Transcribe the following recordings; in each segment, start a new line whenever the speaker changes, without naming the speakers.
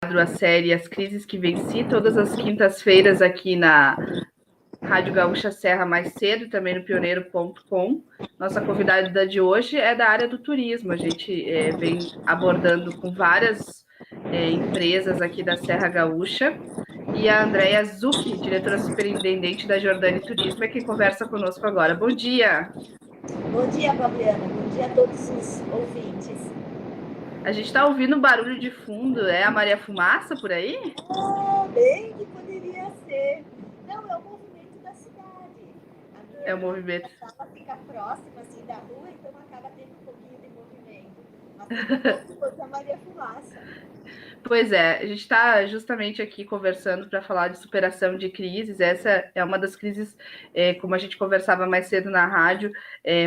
a série As Crises que Venci, todas as quintas-feiras aqui na Rádio Gaúcha Serra mais cedo e também no pioneiro.com. Nossa convidada de hoje é da área do turismo. A gente vem abordando com várias empresas aqui da Serra Gaúcha. E a Andréia Zucchi, diretora superintendente da Jordani Turismo, é quem conversa conosco agora. Bom dia!
Bom dia, Fabiana. Bom dia a todos os ouvintes.
A gente está ouvindo um barulho de fundo. É a Maria Fumaça por aí?
Bem que poderia ser. Não, é o movimento da cidade.
É o movimento.
A sala fica próxima assim, da rua, então acaba tendo um pouquinho de movimento. Mas seria como se fosse a Maria Fumaça.
Pois é, a gente está justamente aqui conversando para falar de superação de crises. Essa é uma das crises, como a gente conversava mais cedo na rádio,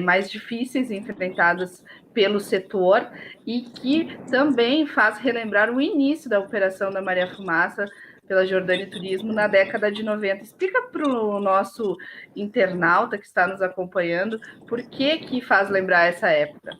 mais difíceis enfrentadas pelo setor e que também faz relembrar o início da operação da Maria Fumaça pela Jordani Turismo na década de 90. Explica para o nosso internauta que está nos acompanhando por que faz lembrar essa época.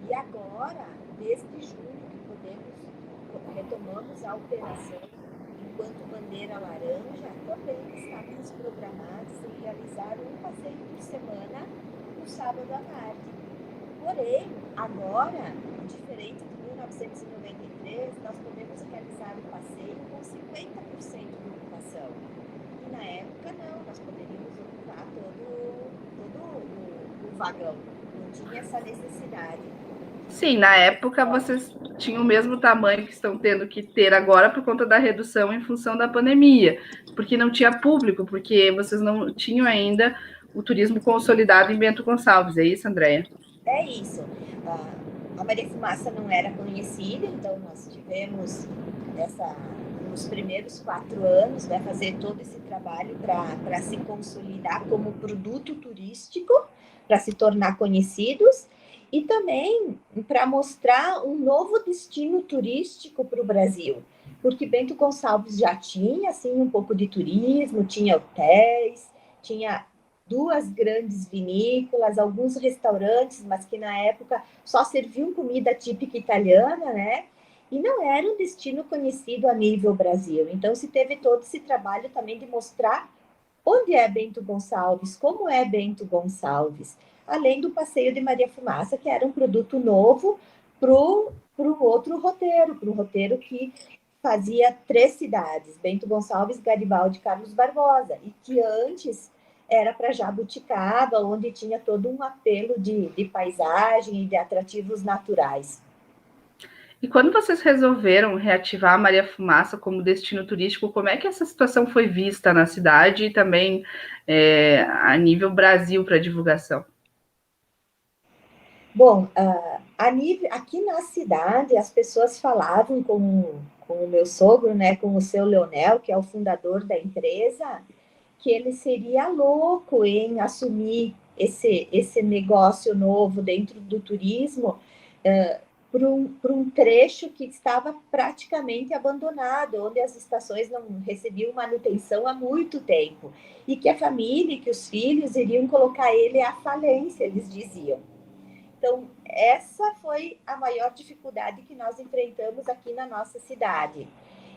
E agora, desde junho, que retomamos a operação enquanto bandeira laranja, também estávamos programados em realizar um passeio por semana no sábado à tarde. Porém, agora, diferente de 1993, nós podemos realizar o passeio com 50% de ocupação. E na época, não, nós poderíamos ocupar todo o vagão. Não tinha essa necessidade.
Sim, na época vocês tinham o mesmo tamanho que estão tendo que ter agora por conta da redução em função da pandemia, porque não tinha público, porque vocês não tinham ainda o turismo consolidado em Bento Gonçalves, é isso, Andréia?
É isso. A Maria Fumaça não era conhecida, então nós tivemos nos primeiros 4 anos, né, fazer todo esse trabalho para se consolidar como produto turístico, para se tornar conhecidos, e também para mostrar um novo destino turístico para o Brasil, porque Bento Gonçalves já tinha assim um pouco de turismo, tinha hotéis, tinha 2 grandes vinícolas, alguns restaurantes, mas que na época só serviam comida típica italiana, né? E não era um destino conhecido a nível Brasil. Então se teve todo esse trabalho também de mostrar onde é Bento Gonçalves, como é Bento Gonçalves, além do passeio de Maria Fumaça, que era um produto novo para um outro roteiro, para um roteiro que fazia 3 cidades, Bento Gonçalves, Garibaldi e Carlos Barbosa, e que antes era para Jabuticaba, onde tinha todo um apelo de paisagem e de atrativos naturais.
E quando vocês resolveram reativar a Maria Fumaça como destino turístico, como é que essa situação foi vista na cidade e também a nível Brasil para divulgação?
Bom, aqui na cidade, as pessoas falavam com o meu sogro, né, com o seu Leonel, que é o fundador da empresa, que ele seria louco em assumir esse negócio novo dentro do turismo para um trecho que estava praticamente abandonado, onde as estações não recebiam manutenção há muito tempo, e que a família e que os filhos iriam colocar ele à falência, eles diziam. Então, essa foi a maior dificuldade que nós enfrentamos aqui na nossa cidade.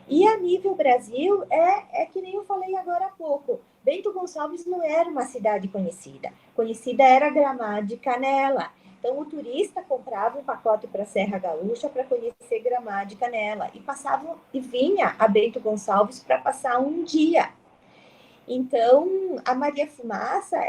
E a nível Brasil, é que nem eu falei agora há pouco, Bento Gonçalves não era uma cidade conhecida. Conhecida era Gramado e Canela. Então, o turista comprava um pacote para a Serra Gaúcha para conhecer Gramado e Canela e vinha a Bento Gonçalves para passar um dia. Então, a Maria Fumaça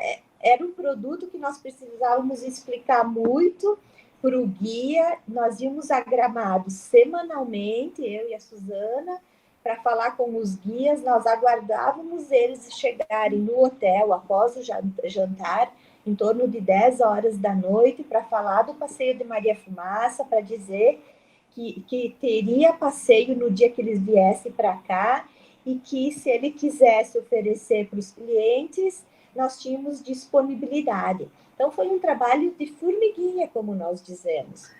era um produto que nós precisávamos explicar muito para o guia. Nós íamos a Gramado semanalmente, eu e a Suzana, para falar com os guias. Nós aguardávamos eles chegarem no hotel após o jantar, em torno de 10 horas da noite, para falar do passeio de Maria Fumaça, para dizer que teria passeio no dia que eles viessem para cá, e que se ele quisesse oferecer para os clientes, nós tínhamos disponibilidade. Então, foi um trabalho de formiguinha, como nós dizemos.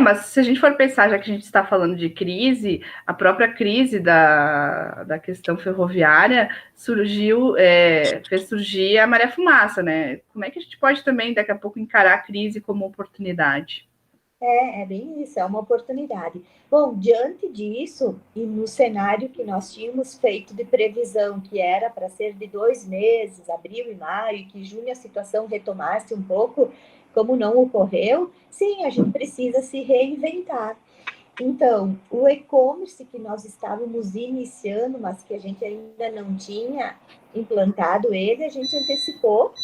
Mas se a gente for pensar, já que a gente está falando de crise, a própria crise da questão ferroviária surgiu, fez surgir a Maré Fumaça, né? Como é que a gente pode também, daqui a pouco, encarar a crise como oportunidade?
É bem isso, é uma oportunidade. Bom, diante disso, e no cenário que nós tínhamos feito de previsão, que era para ser de 2 meses, abril e maio, e que junho a situação retomasse um pouco, como não ocorreu, sim, a gente precisa se reinventar. Então, o e-commerce que nós estávamos iniciando, mas que a gente ainda não tinha implantado ele, a gente antecipou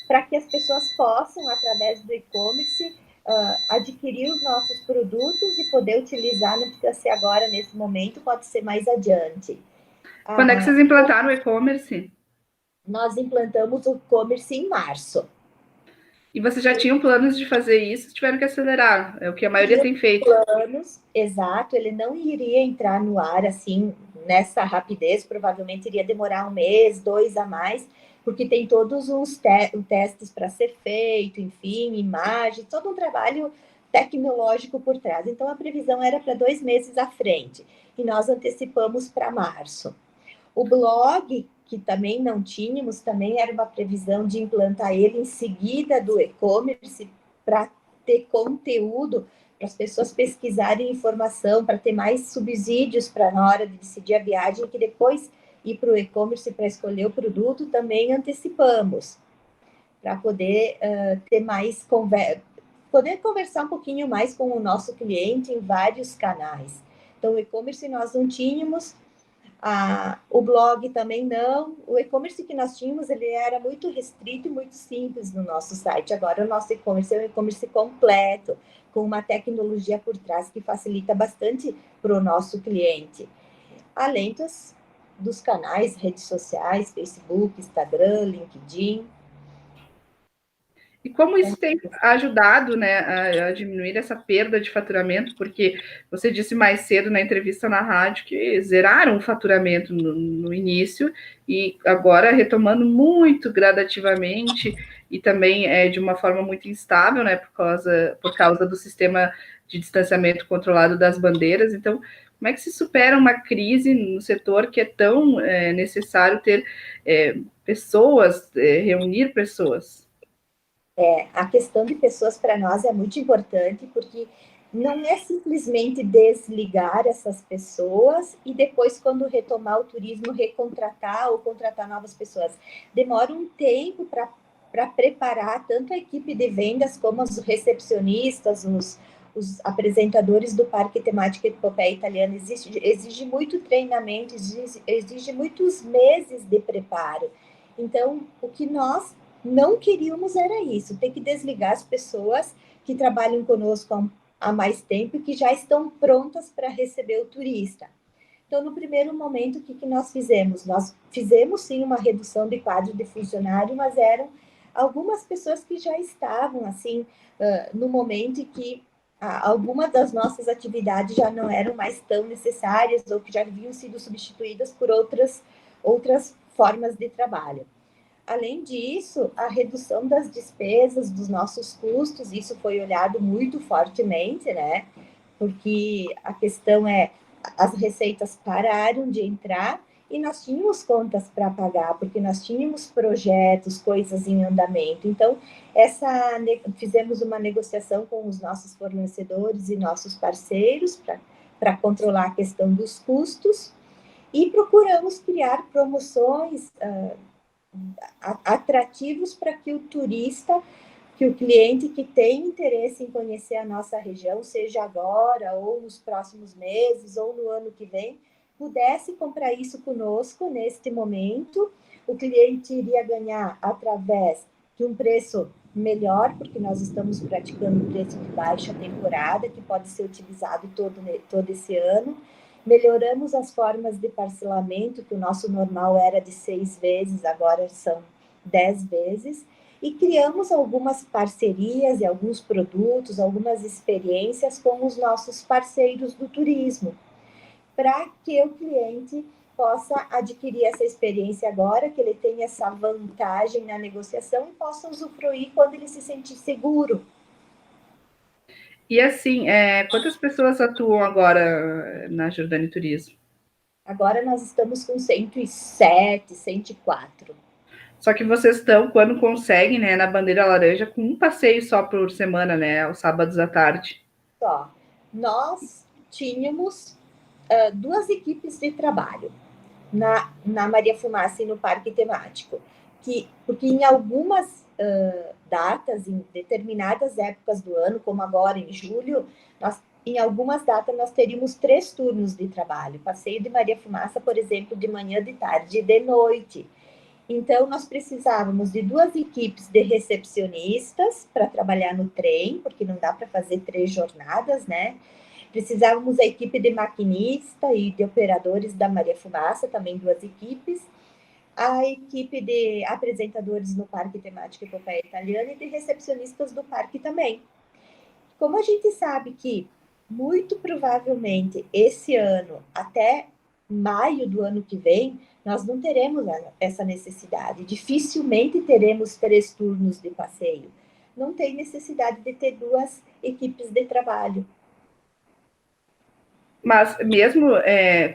para que as pessoas possam, através do e-commerce, adquirir os nossos produtos e poder utilizar, não precisa ser agora, nesse momento, pode ser mais adiante.
Quando é que vocês implantaram o e-commerce?
Nós implantamos o e-commerce em março.
E vocês já tinham planos de fazer isso, tiveram que acelerar, é o que a maioria tem feito.
Planos, exato, ele não iria entrar no ar assim, nessa rapidez, provavelmente iria demorar 1 mês, 2 a mais, porque tem todos os testes para ser feito, enfim, imagem, todo um trabalho tecnológico por trás. Então, a previsão era para 2 meses à frente, e nós antecipamos para março. O blog, que também não tínhamos, também era uma previsão de implantar ele em seguida do e-commerce para ter conteúdo, para as pessoas pesquisarem informação, para ter mais subsídios para na hora de decidir a viagem, que depois ir para o e-commerce para escolher o produto, também antecipamos, para poder ter mais poder conversar um pouquinho mais com o nosso cliente em vários canais. Então, o e-commerce nós não tínhamos, o blog também não. O e-commerce que nós tínhamos, ele era muito restrito e muito simples no nosso site. Agora, o nosso e-commerce é um e-commerce completo, com uma tecnologia por trás que facilita bastante para o nosso cliente. Além dos canais, redes sociais, Facebook, Instagram, LinkedIn.
E como isso tem ajudado, né, a diminuir essa perda de faturamento, porque você disse mais cedo na entrevista na rádio que zeraram o faturamento no início e agora retomando muito gradativamente e também de uma forma muito instável, né, por causa do sistema de distanciamento controlado das bandeiras. Então, como é que se supera uma crise no setor que é tão necessário ter pessoas, reunir pessoas?
A questão de pessoas para nós é muito importante, porque não é simplesmente desligar essas pessoas e depois, quando retomar o turismo, recontratar ou contratar novas pessoas. Demora um tempo para preparar tanto a equipe de vendas como os recepcionistas, os apresentadores do Parque Temático Epopeia Italiana. Exige muito treinamento, exige muitos meses de preparo. Então, o que nós não queríamos era isso, ter que desligar as pessoas que trabalham conosco há mais tempo e que já estão prontas para receber o turista. Então, no primeiro momento, o que nós fizemos? Nós fizemos, sim, uma redução de quadro de funcionário, mas eram algumas pessoas que já estavam, assim, no momento em que algumas das nossas atividades já não eram mais tão necessárias ou que já haviam sido substituídas por outras formas de trabalho. Além disso, a redução das despesas, dos nossos custos, isso foi olhado muito fortemente, né? Porque a questão é, as receitas pararam de entrar e nós tínhamos contas para pagar, porque nós tínhamos projetos, coisas em andamento. Então, fizemos uma negociação com os nossos fornecedores e nossos parceiros para controlar a questão dos custos e procuramos criar promoções atrativos para que o turista, que o cliente que tem interesse em conhecer a nossa região, seja agora, ou nos próximos meses, ou no ano que vem, pudesse comprar isso conosco neste momento. O cliente iria ganhar através de um preço melhor, porque nós estamos praticando preço de baixa temporada, que pode ser utilizado todo esse ano. Melhoramos as formas de parcelamento, que o nosso normal era de 6 vezes, agora são 10 vezes, e criamos algumas parcerias e alguns produtos, algumas experiências com os nossos parceiros do turismo, para que o cliente possa adquirir essa experiência agora, que ele tenha essa vantagem na negociação e possa usufruir quando ele se sentir seguro.
E assim, quantas pessoas atuam agora na Jordânia Turismo?
Agora nós estamos com 107, 104.
Só que vocês estão, quando conseguem, né, na bandeira laranja, com um passeio só por semana, né, aos sábados à tarde.
Só. Nós tínhamos duas equipes de trabalho na Maria Fumaça e no Parque Temático, porque em algumas datas, em determinadas épocas do ano, como agora em julho, em algumas datas nós teríamos 3 turnos de trabalho. Passeio de Maria Fumaça, por exemplo, de manhã, de tarde e de noite. Então, nós precisávamos de 2 equipes de recepcionistas para trabalhar no trem, porque não dá para fazer 3 jornadas, né? Precisávamos da equipe de maquinista e de operadores da Maria Fumaça, também 2 equipes. A equipe de apresentadores no Parque Temático Epopeia Italiana e de recepcionistas do parque também. Como a gente sabe que, muito provavelmente, esse ano, até maio do ano que vem, nós não teremos essa necessidade. Dificilmente teremos 3 turnos de passeio. Não tem necessidade de ter 2 equipes de trabalho.
Mas mesmo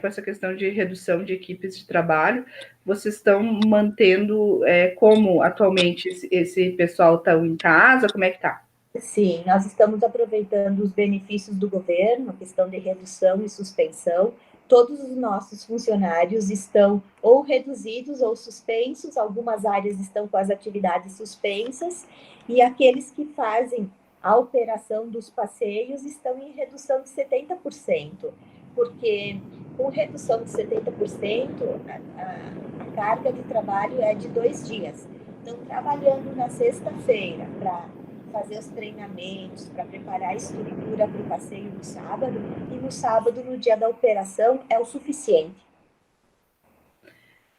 com essa questão de redução de equipes de trabalho, vocês estão mantendo como atualmente esse pessoal está em casa? Como é que está?
Sim, nós estamos aproveitando os benefícios do governo, questão de redução e suspensão. Todos os nossos funcionários estão ou reduzidos ou suspensos, algumas áreas estão com as atividades suspensas, e aqueles que fazem a operação dos passeios estão em redução de 70%, porque com redução de 70%, a carga de trabalho é de 2 dias. Então, trabalhando na sexta-feira para fazer os treinamentos, para preparar a estrutura para o passeio no sábado, e no sábado, no dia da operação, é o suficiente.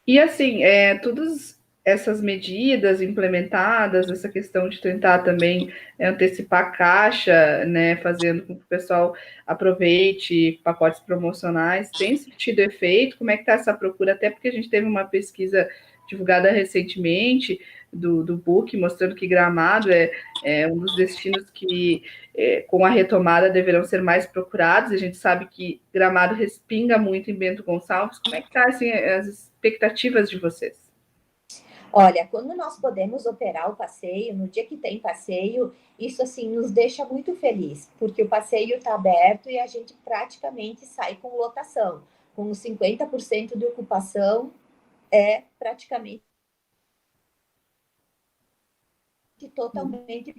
E assim, todas essas medidas implementadas, essa questão de tentar também antecipar a caixa, né, fazendo com que o pessoal aproveite pacotes promocionais, tem surtido efeito? Como é que está essa procura? Até porque a gente teve uma pesquisa divulgada recentemente do Book, mostrando que Gramado é um dos destinos que, com a retomada, deverão ser mais procurados. A gente sabe que Gramado respinga muito em Bento Gonçalves. Como é que está assim, as expectativas de vocês?
Olha, quando nós podemos operar o passeio, no dia que tem passeio, isso assim nos deixa muito feliz, porque o passeio está aberto e a gente praticamente sai com lotação. Com os 50% de ocupação, é praticamente totalmente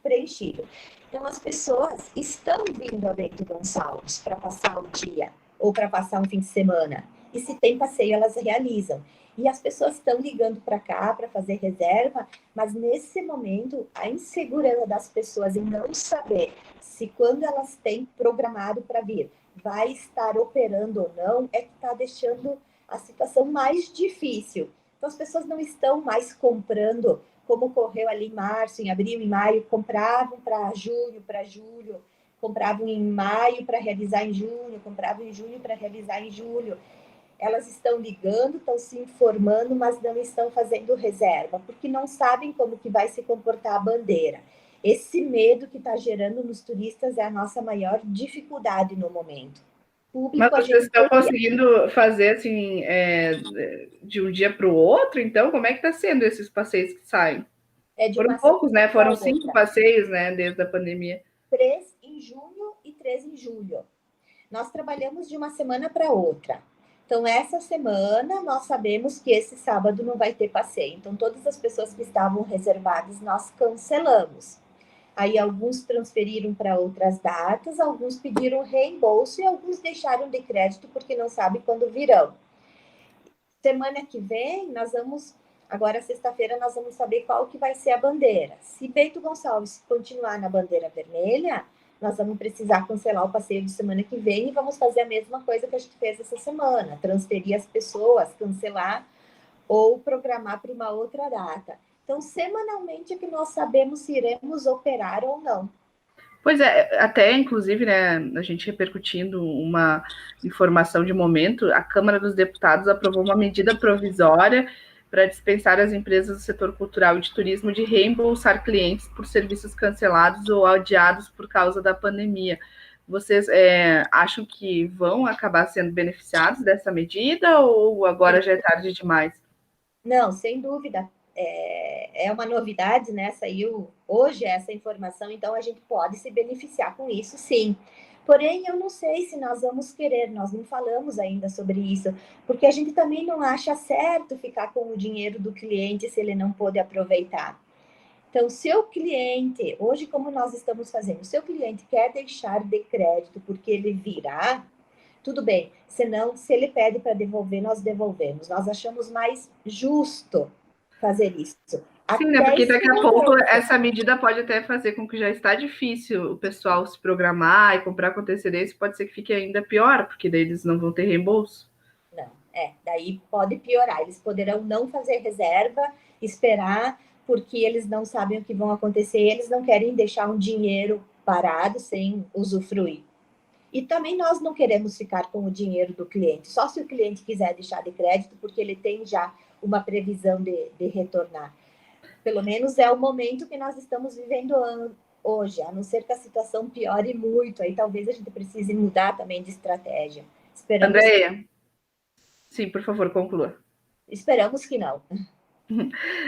preenchido. Então, as pessoas estão vindo a Bento Gonçalves para passar o dia ou para passar um fim de semana. E se tem passeio, elas realizam. E as pessoas estão ligando para cá para fazer reserva, mas nesse momento, a insegurança das pessoas em não saber se quando elas têm programado para vir, vai estar operando ou não, é que está deixando a situação mais difícil. Então, as pessoas não estão mais comprando como ocorreu ali em março, em abril, em maio, compravam para junho, para julho, compravam em maio para realizar em junho, compravam em junho para realizar em julho. Elas estão ligando, estão se informando, mas não estão fazendo reserva, porque não sabem como que vai se comportar a bandeira. Esse medo que está gerando nos turistas é a nossa maior dificuldade no momento.
Mas
Público a
vocês
gente
estão
teria.
conseguindo fazer assim de um dia para o outro? Então, como é que está sendo esses passeios que saem?
É de
Foram
uma
poucos,
semana
né?
para
Foram 5
outra.
passeios, né? Desde a pandemia.
3 em junho e 3 em julho. Nós trabalhamos de uma semana para outra. Então, essa semana, nós sabemos que esse sábado não vai ter passeio. Então, todas as pessoas que estavam reservadas, nós cancelamos. Aí, alguns transferiram para outras datas, alguns pediram reembolso e alguns deixaram de crédito porque não sabem quando virão. Semana que vem, nós vamos. Agora, sexta-feira, nós vamos saber qual que vai ser a bandeira. Se Bento Gonçalves continuar na bandeira vermelha, nós vamos precisar cancelar o passeio de semana que vem e vamos fazer a mesma coisa que a gente fez essa semana, transferir as pessoas, cancelar ou programar para uma outra data. Então, semanalmente é que nós sabemos se iremos operar ou não.
Pois é, até inclusive, né, a gente repercutindo uma informação de momento, a Câmara dos Deputados aprovou uma medida provisória para dispensar as empresas do setor cultural e de turismo de reembolsar clientes por serviços cancelados ou adiados por causa da pandemia. Vocês acham que vão acabar sendo beneficiados dessa medida ou agora já é tarde demais?
Não, sem dúvida. É uma novidade, né? Saiu hoje essa informação, então a gente pode se beneficiar com isso, sim. Porém, eu não sei se nós vamos querer, nós não falamos ainda sobre isso, porque a gente também não acha certo ficar com o dinheiro do cliente se ele não pôde aproveitar. Então, se o cliente, hoje como nós estamos fazendo, se o cliente quer deixar de crédito porque ele virá, tudo bem. Senão, se ele pede para devolver, nós devolvemos. Nós achamos mais justo fazer isso.
Sim, né?
Até
Porque daqui a pouco
esperança.
essa medida pode até fazer com que já está difícil o pessoal se programar e comprar com antecedência, pode ser que fique ainda pior, porque daí eles não vão ter reembolso.
Não, daí pode piorar. Eles poderão não fazer reserva, esperar, porque eles não sabem o que vão acontecer, eles não querem deixar um dinheiro parado sem usufruir. E também nós não queremos ficar com o dinheiro do cliente, só se o cliente quiser deixar de crédito, porque ele tem já uma previsão de retornar. Pelo menos é o momento que nós estamos vivendo hoje, a não ser que a situação piore muito, aí talvez a gente precise mudar também de estratégia.
Andréia, sim, por favor, conclua.
Esperamos que não.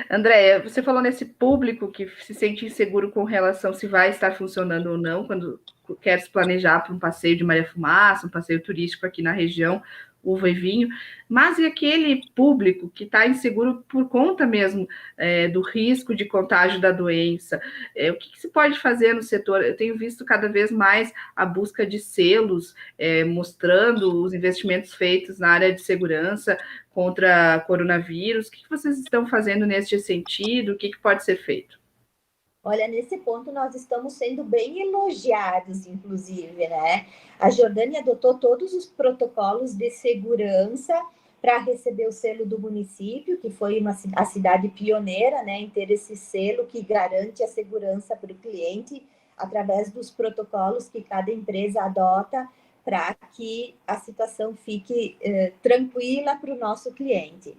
Andréia, você falou nesse público que se sente inseguro com relação se vai estar funcionando ou não quando quer se planejar para um passeio de Maria Fumaça, um passeio turístico aqui na região, uva e vinho, mas e aquele público que está inseguro por conta mesmo do risco de contágio da doença? O que se pode fazer no setor? Eu tenho visto cada vez mais a busca de selos mostrando os investimentos feitos na área de segurança contra coronavírus. O que vocês estão fazendo nesse sentido? O que pode ser feito?
Olha, nesse ponto nós estamos sendo bem elogiados, inclusive, né? A Jordânia adotou todos os protocolos de segurança para receber o selo do município, que foi a cidade pioneira, né, em ter esse selo que garante a segurança para o cliente através dos protocolos que cada empresa adota para que a situação fique tranquila para o nosso cliente.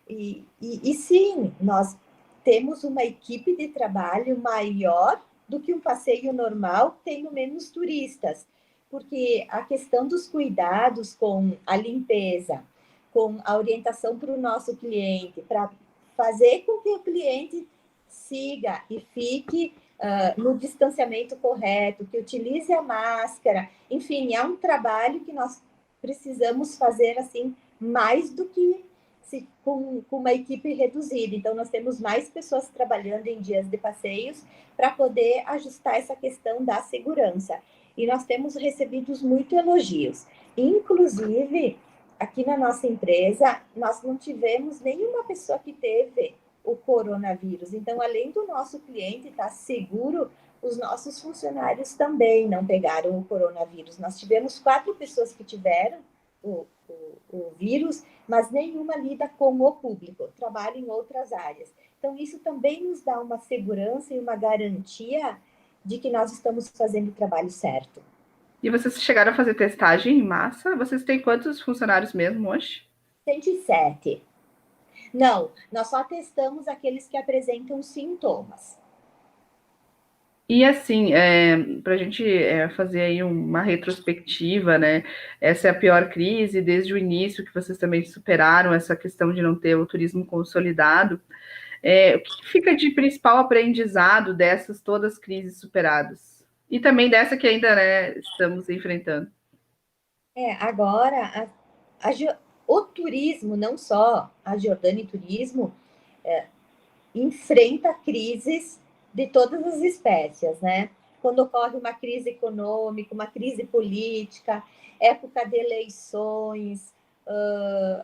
E sim, nós temos uma equipe de trabalho maior do que um passeio normal, tendo menos turistas, porque a questão dos cuidados com a limpeza, com a orientação para o nosso cliente, para fazer com que o cliente siga e fique no distanciamento correto, que utilize a máscara, enfim, é um trabalho que nós precisamos fazer assim mais do que com uma equipe reduzida. Então, nós temos mais pessoas trabalhando em dias de passeios para poder ajustar essa questão da segurança. E nós temos recebido muito elogios. Inclusive, aqui na nossa empresa, nós não tivemos nenhuma pessoa que teve o coronavírus. Então, além do nosso cliente estar seguro, os nossos funcionários também não pegaram o coronavírus. Nós tivemos 4 pessoas que tiveram o vírus, mas nenhuma lida com o público, trabalha em outras áreas. Então, isso também nos dá uma segurança e uma garantia de que nós estamos fazendo o trabalho certo.
E vocês chegaram a fazer testagem em massa? Vocês têm quantos funcionários mesmo hoje?
107. Não, nós só testamos aqueles que apresentam sintomas.
E assim, para a gente fazer aí uma retrospectiva, né? Essa é a pior crise desde o início, que vocês também superaram essa questão de não ter o turismo consolidado. O que fica de principal aprendizado dessas todas crises superadas? E também dessa que ainda, né, estamos enfrentando.
Agora, o turismo, não só a Jordânia Turismo, enfrenta crises de todas as espécies, né? Quando ocorre uma crise econômica, uma crise política, época de eleições,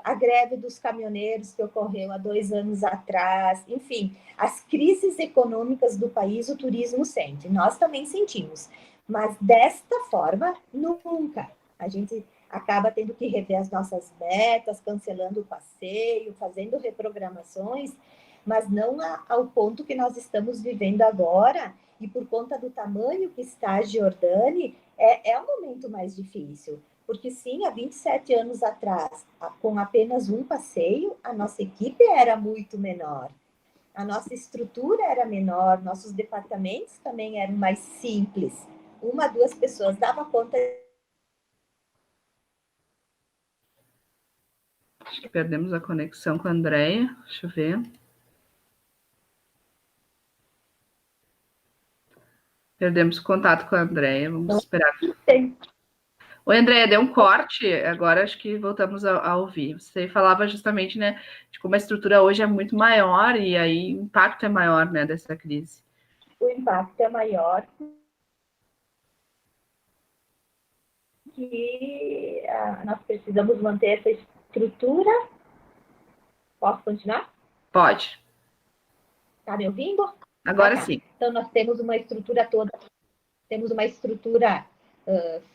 a greve dos caminhoneiros que ocorreu há 2 anos atrás, enfim, as crises econômicas do país, o turismo sente. Nós também sentimos, mas desta forma, nunca. A gente acaba tendo que rever as nossas metas, cancelando o passeio, fazendo reprogramações, mas não ao ponto que nós estamos vivendo agora, e por conta do tamanho que está a Giordani, é um momento mais difícil. Porque sim, há 27 anos atrás, com apenas um passeio, a nossa equipe era muito menor. A nossa estrutura era menor, nossos departamentos também eram mais simples. Uma, duas pessoas dava conta.
Acho que perdemos a conexão com a Andréia. Deixa eu ver. Perdemos o contato com a Andréia. Vamos esperar. Oi, Andréia, deu um corte. Agora acho que voltamos a ouvir. Você falava justamente, né, de como a estrutura hoje é muito maior e aí o impacto é maior, né, dessa crise.
O impacto é maior que nós precisamos manter essa estrutura. Posso continuar?
Pode.
Está me ouvindo?
Agora sim.
Então, nós temos uma estrutura toda, temos uma estrutura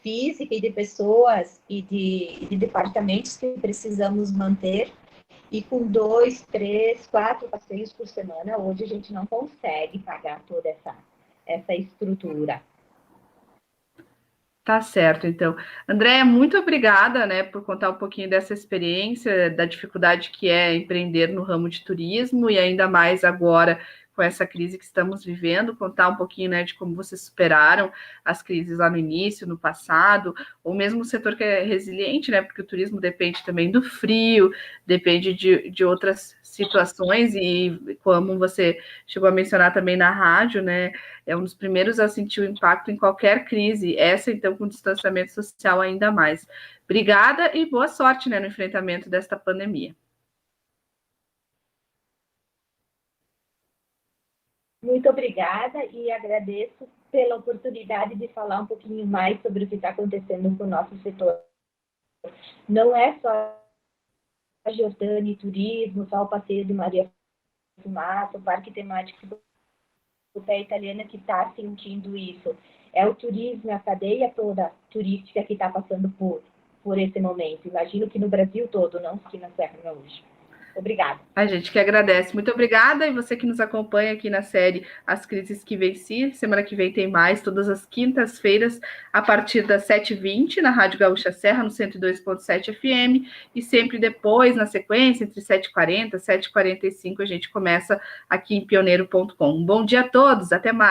física e de pessoas e de departamentos que precisamos manter. E com 2, 3, 4 passeios por semana, hoje a gente não consegue pagar toda essa estrutura.
Tá certo, então. Andréia, muito obrigada, né, por contar um pouquinho dessa experiência, da dificuldade que é empreender no ramo de turismo e ainda mais agora com essa crise que estamos vivendo, contar um pouquinho, né, de como vocês superaram as crises lá no início, no passado, ou mesmo o setor que é resiliente, né, porque o turismo depende também do frio, depende de outras situações e como você chegou a mencionar também na rádio, né, é um dos primeiros a sentir o impacto em qualquer crise, essa então com distanciamento social ainda mais. Obrigada e boa sorte, né, no enfrentamento desta pandemia.
Muito obrigada e agradeço pela oportunidade de falar um pouquinho mais sobre o que está acontecendo com o nosso setor. Não é só a Giordani Turismo, só o passeio de Maria Fumaça, o parque temático do Pé Italiana que está sentindo isso. É o turismo, a cadeia toda turística que está passando por esse momento. Imagino que no Brasil todo, não aqui na Serra Gaúcha. Obrigada.
A gente que agradece. Muito obrigada. E você que nos acompanha aqui na série As Crises que Venci. Semana que vem tem mais, todas as quintas-feiras, a partir das 7h20, na Rádio Gaúcha Serra, no 102.7 FM. E sempre depois, na sequência, entre 7h40 e 7h45, a gente começa aqui em pioneiro.com. Um bom dia a todos. Até mais.